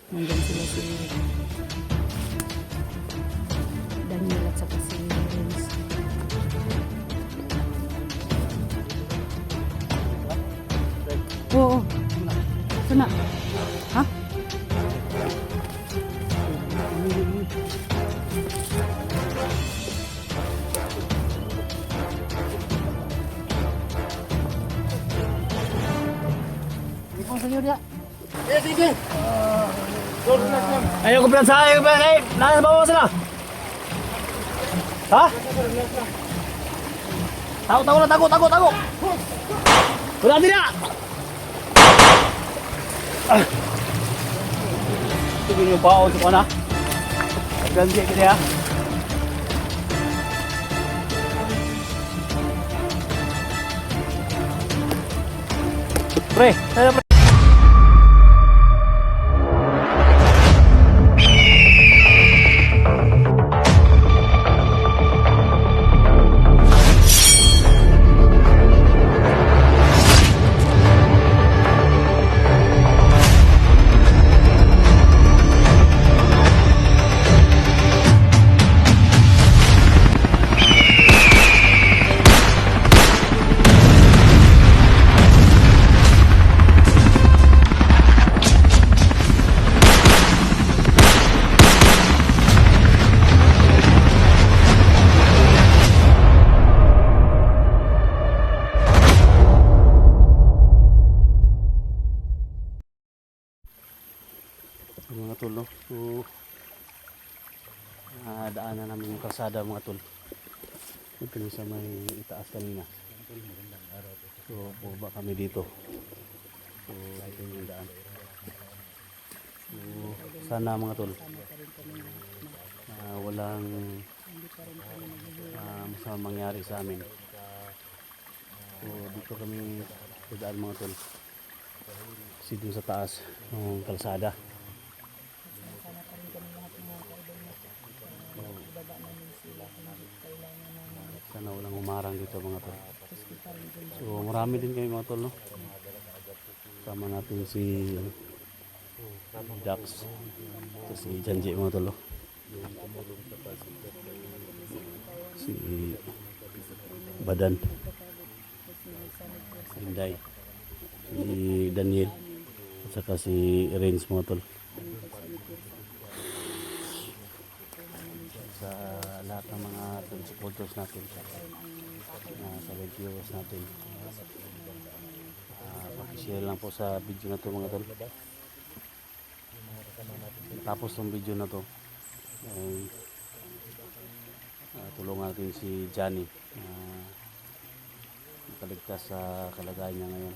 Nandun sila si Daniel at saka si Renz. Oo. Sana. Ha? Ayo ke belakang saya, Nasa bawah sana. Ha? Takut. Berhenti tidak? Itu yung bawa sa kana. Ganti kita ya. Pre, saya pre. Mga tol, no? So, daanan namin yung kalsada mga tol. Ito yung sa may itaas kanina. So, baba kami dito. So, ito yung daan. So, sana mga tol, walang masamang mangyari sa amin. So, dito kami daan mga tol. Kasi dun sa taas ng kalsada. Sana walang umarang dito mga tol. So marami din kami mga tol, no? Sama natin si Dax, ito si Janji mga tol, no? Si Badan, Inday, si Daniel, at saka si Renz mga tol. Sa lahat ng mga supporters natin, sa viewers natin, pakishare lang po sa video na to mga tol. Tapos ng video na to, tulungan natin si Johnny makaligtas sa kalagayan niya ngayon.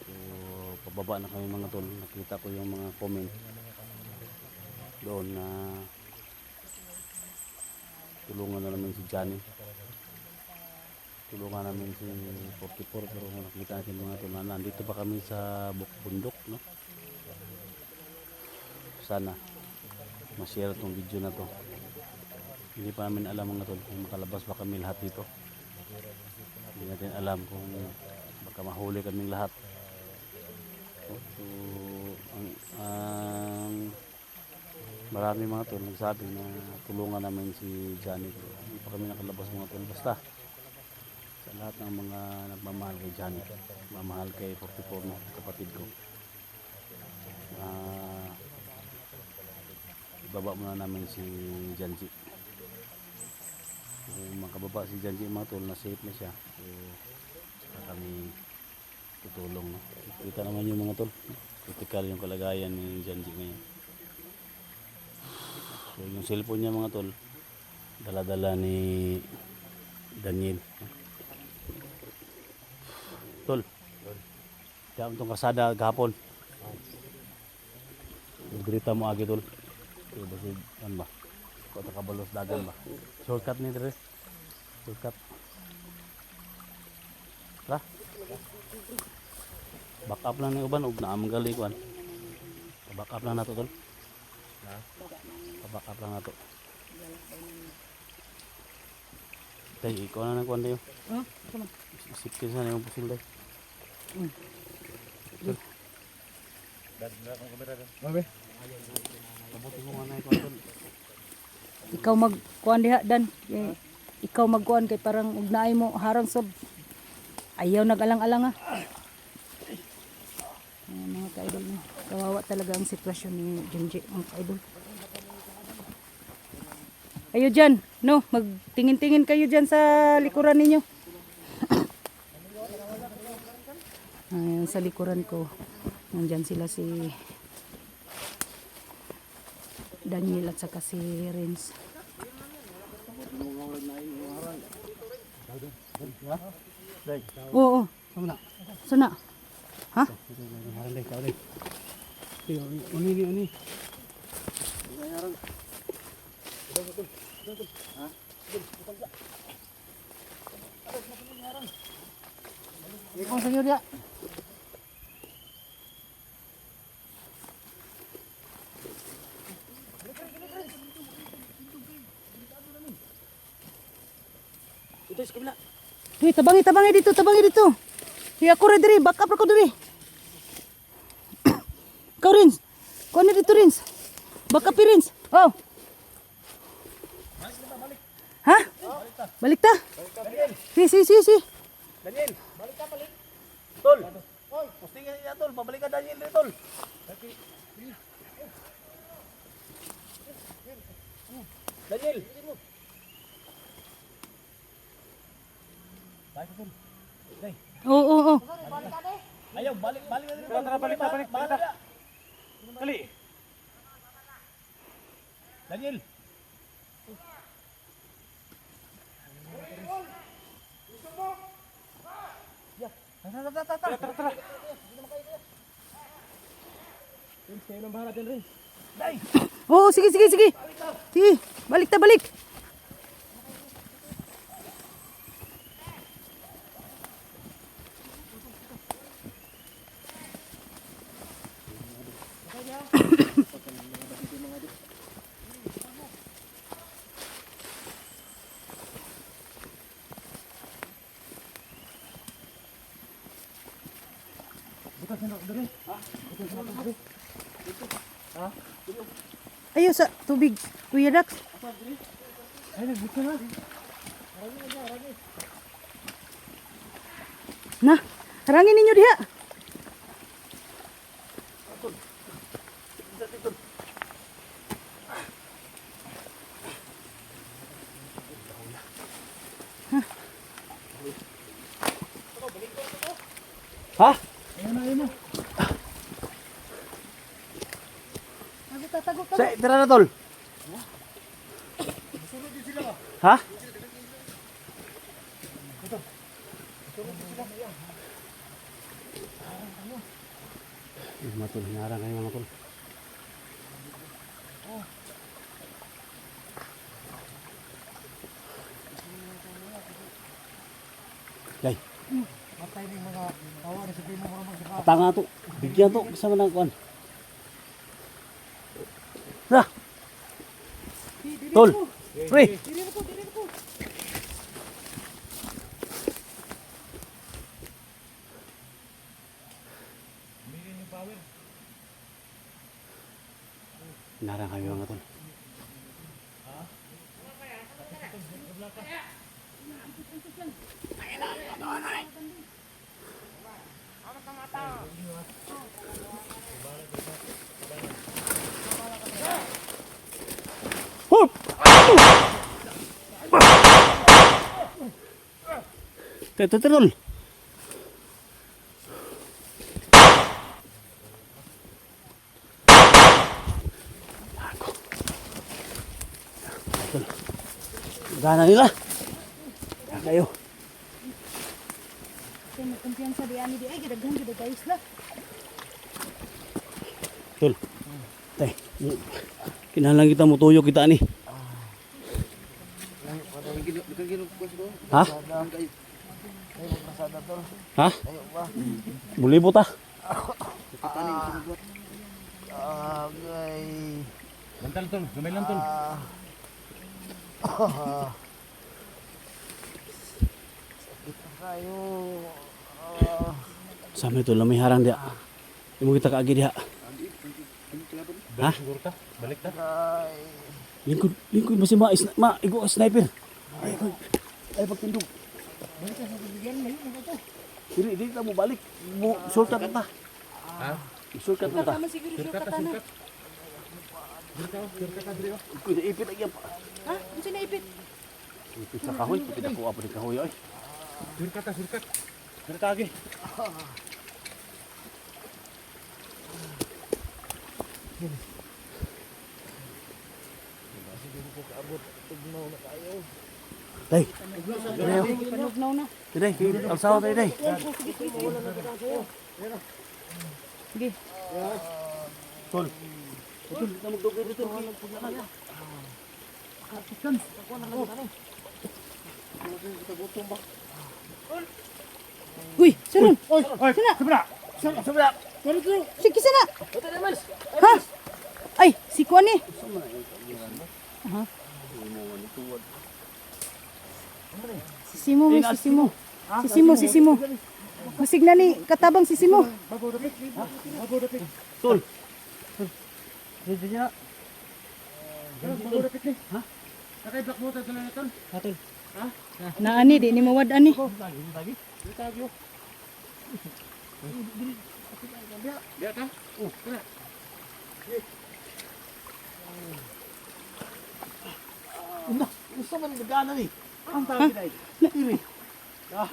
So pababa na kami mga tol. Nakita ko yung mga comment doon na tulungan na namin si Johnny, tulungan namin si 44, pero nakita natin mga tol na nandito pa kami sa bundok, no? Sana ma-share tong video na to. Hindi pa namin alam mga tol kung makalabas ba kami lahat dito. Hindi natin alam kung baka mahuli kaming lahat. So marami mga tol nagsabi na tulungan namin si Johnny, pero hindi pa kami nakalabas mga tol. Basta sa lahat ng mga nagmamahal kay Johnny, mamahal kay 44 na kapatid ko, ibaba muna namin si Janji. Kung makababa si Janji mga tol, na safe na siya, so saka kami tutulong, no? Kita naman yung mga tol, critical yung kalagayan ni Janji ngayon. So yung cellphone niya mga tol, dala-dala ni Daniel. Tol, kaya itong kasada gahapon, grita mo agi tol. Ito ba si, ano ba? Kota kabalos dagan ba? Shortcut ni Dre. Shortcut. Tara. Back up lang ni uban, ug naamang gali kuan. Back up lang nato tol. Ha? Back up lang nato. Tay, ikaw na nagkuan tayo. Sama. Isip ka sa yung pusil day. Oke. Kabuti mo nga na ito tol. Ikaw magkuan diha dan. Ikaw magkuan kay parang ugnaay mo harang sab. Ayaw nag-alang-alang Ayan, mga ka-idol mo. Kawawa talaga ang sitwasyon ni Junji, mga ka-idol. Ayo dyan, no, magtingin-tingin kayo dyan sa likuran ninyo. Ayan, sa likuran ko. Nandyan sila si Daniel at saka si Renz. Oo, Sama na. sana. Ha? Harang deh, kau deh. Ini. Ikon sa inyo dia. Ito sa kabila. Hey, tabangi dito. Hey, ako rin diri, back up ako diri. Kau Rins, kau ni dito Rins. Back up Rins. Oh. Hah? Balik ta? Si. Daniel, balik ka balik. Tol. Oy, postingan niya tol, pabalik ka Daniel dito tol. Daniel. Balik tol. Dai. Oo. Ayaw, balik na dito. Balik. Dali. Daniel. Tara. Kayo nang bahala dyan rin. Oo, sige. Sige, balik ta. Ayo sa tubig, Kuya Dax. Nah, harangin ninyo diha. Ha? Ayun na. Tara na tol. Ha? Matol, hinarang kayo mga tol. Day. Matay ni mga tawa ni sabi mo mga magsaka. Tanga to. Bigyan to. Kasama ng kuwan. Na. Tol. Pre. Narang kami mga tol. Hup! Tol. Gana nila. Kayo. Kaya may kumpiyansa di ani di ay gidaghan gid guys la. Tol. Tay. Kinahanglan kita mo tuyo kita ni. Ha? Ha? Boleh po ta? Lantal tol, gamay lang tol. Sama itu lamay harang dia. Imo kita kaagi dia. Ha? Balik ta. Lingkod masih igo sniper. Ay pagtindog. Balik ka sa bigyan mo yun ito. Dili ta mo balik. Shortcut ta. Ha? Shortcut ta. Tama siguro siya katana. Sure ka diri. Kuy naipit lagi pa. Ha? Ano siya naipit? Ipit sa kahoy, ipit ako apa ni kahoy ay. Sure ka. Dili ta agi. Day. Panugnaw na. Day, alsaw day. Sige. Tol. Tol, kita magdugay dito. Uy, Sharon. Oy, sabra. Sabra. Sige sana. Ha? Ay, si Kuan ni. Aha. Si Simo. Musig na ni katabang si Simo. Tol. Dito niya. Bago dapit ni. Ha? Nakay black motor dala na ton. Hatol. Ha? Naani di ni mawad ani. Lagi. Tagyo. Biya ka? Oh, kana. Gusto man gagana ni. Ang tawag day. Dili. Ha?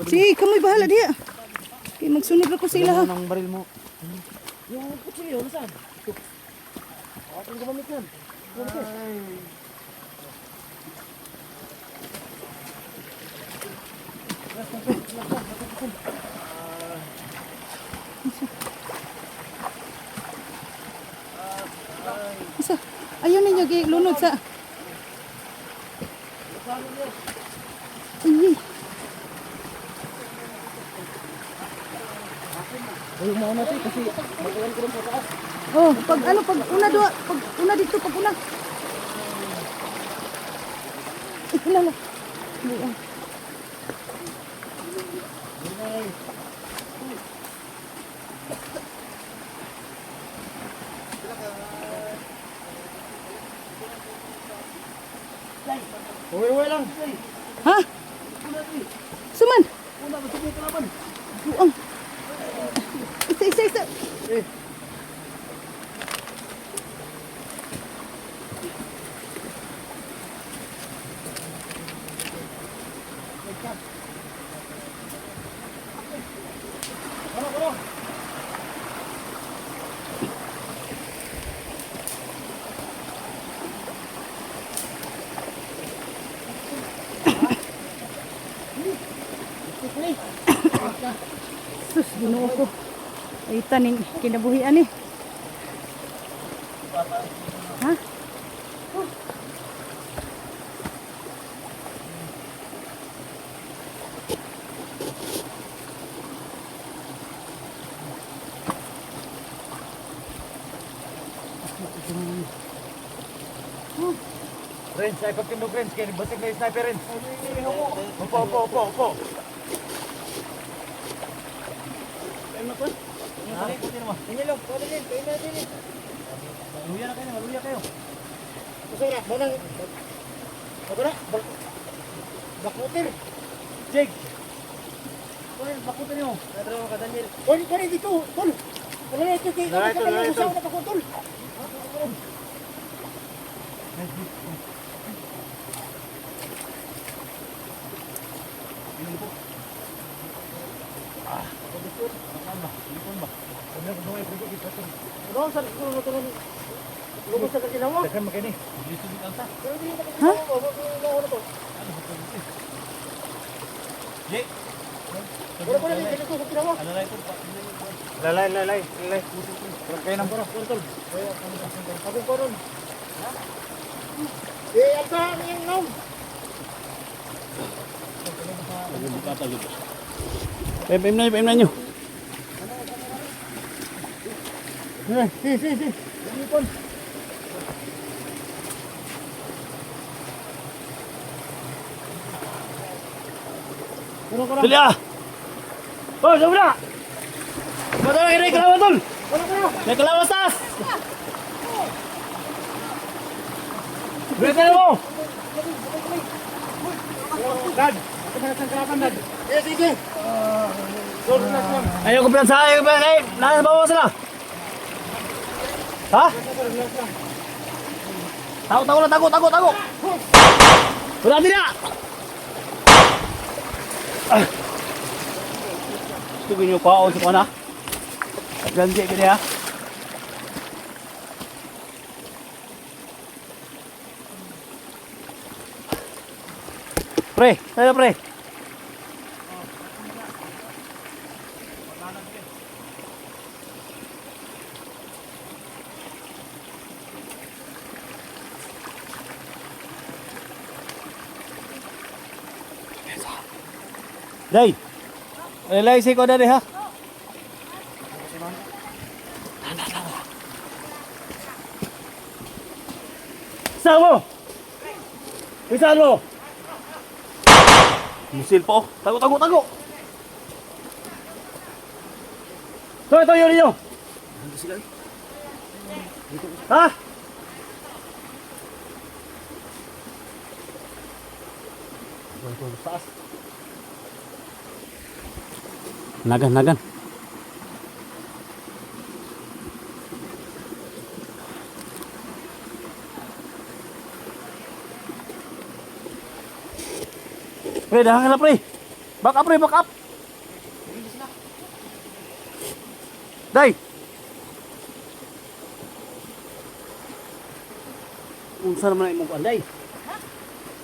Si kamoy bahala diya. Kay magsunod ako sa ilaha. Ang baril mo. Yung kutsilyo nasaan? Ating gumamit yan. Isa. Ayaw ninyo gilunod sa. Ay. Ayaw mo natin kasi matagal ko rin sa taas. Oh, pag una doa, pag una dito, pag una. Wala. Wala. Uwi lang. Ha? Suman. Buang. Isa. Sus, Ginoo ko. Ay taning kinabuhian eh. Ha? Renz, ay pagtindog Renz, kaya basig na yung sniper Renz. Opo. Luya kayo. Kusura, manang. Kusura, bakmutir. Jake. Kunin, bakmutir nyo. Nadro ka, Daniel. Kunin dito, tol. Kunin ito, kaya sa una pa ko, tol. Ano sa siguro na lugo sa kanilawa? Dagan magani. Dito din alta. Ha? Ye. Wala ko na dito sa kanilawa. Lalay. Kayo nang puro tol. Ako ko ron. Ha? Alta niyang nom. PM na nyo. Si. Ipon. Dali ah! Oh, sabi na! Ba't na kayo kalawan tol? May kalawan taas! Balikan mo! Dad, ako na sa kalaban, Dad. Yes, sige. Ayaw ko pinansa, ayaw ko pinansa. Eh, nasa bawah sila. Ha? Tago na, tago. Wala din na! Gusto nyo paon sa kana? Ganti ka niya. Pre, tayo pre. Day, realize ko na rin ha. Saan mo? Saan mo? Musil po. Tago. Ito yun ninyo. Ha? Nagan. Pre, dahan ka na pre. Back up. Day. Unsa naman imong anday?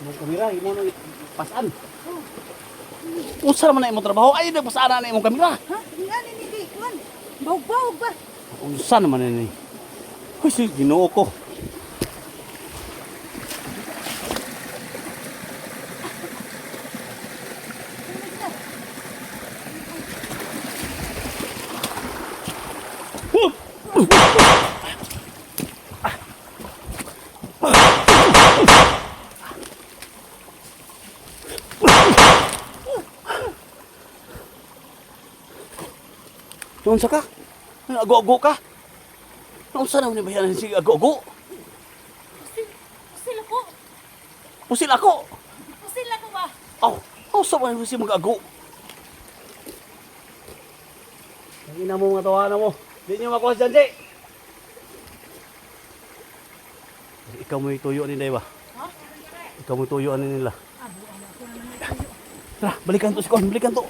Imong kamera, imong pasan. Unsa naman imong trabaho? Ay, nagpasana na imong kamera. Ha? Ingani ni di kuan. Bawg ba? Unsa naman ini? Hoy, si Ginoo ko. Unsa ka? Ago-ago ka? Unsa naman ni bayan si ago-ago? Usil ako. Pusil ako. Usil ako ba? Aw, unsa man si mag-ago? Ang ina mo mga tawanan mo. Di niyo makuha dyan, di. Ikaw mo ituyo ni Deva. Ha? Ikaw mo ituyo ni nila. Tara, balikan to si Kon, balikan to.